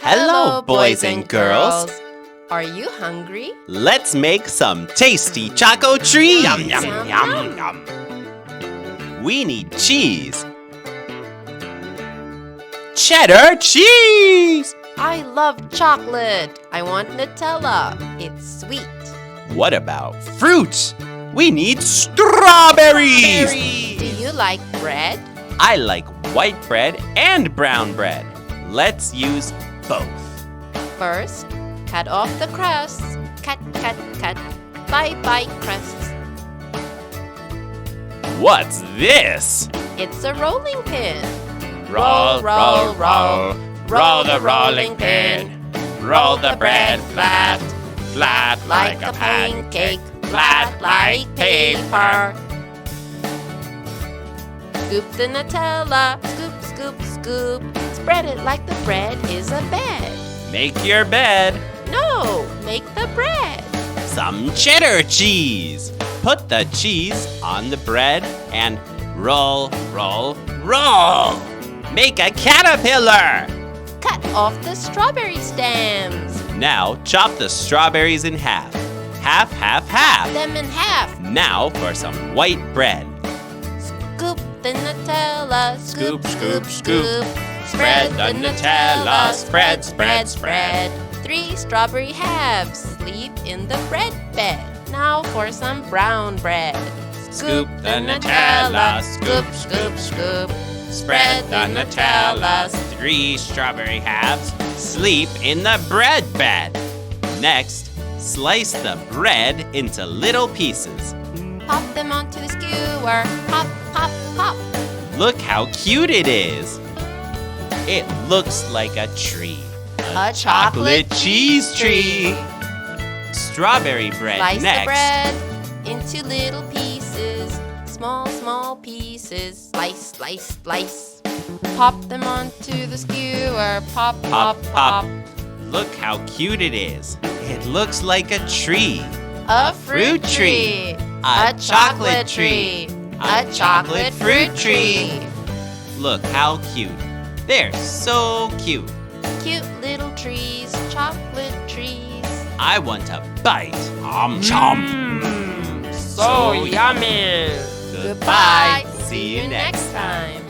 Hello, boys and girls. Are you hungry? Let's make some tasty Choco Tree. Yum, yum, yum, yum. We need cheese. Cheddar cheese. I love chocolate. I want Nutella. It's sweet. What about fruit? We need strawberries. Do you like bread? I like white bread and brown bread. Let's use both. First, cut off the crusts. Cut, cut, cut. Bye-bye crusts. What's this? It's a rolling pin. Roll, roll, roll. Roll the rolling pin. Roll the bread flat. Flat Like a pancake. Flat like paper. Scoop the Nutella. Scoop, scoop, scoop. Spread it like the bread is a bed. Make your bed. No, make the bread. Some cheddar cheese. Put the cheese on the bread and roll, roll, roll. Make a caterpillar. Cut off the strawberry stems. Now chop the strawberries in half. Half, half, half. Them in half. Now for some white bread. Scoop the Nutella. Scoop, scoop, scoop. Spread the Nutella. Spread, spread, spread. 3 strawberry halves. Sleep in the bread bed. Now for some brown bread. Scoop the Nutella. Scoop, scoop, scoop. Spread the Nutella. 3 strawberry halves. Sleep in the bread bed. Next, slice the bread into little pieces. Pop them onto the skewer. Pop, pop, pop. Look how cute it is. It looks like a tree. A chocolate cheese tree. Strawberry bread Slice next. the bread into little pieces. Small, small pieces. Slice, slice, slice. Pop them onto the skewer. Pop, Pop, pop, pop. pop. Look how cute it is. It looks like a tree. A fruit tree. A chocolate tree. A chocolate fruit tree. Look how cute. They're so cute. Cute little trees, chocolate trees. I want to bite. Chomp. So yummy! Goodbye. See you next time.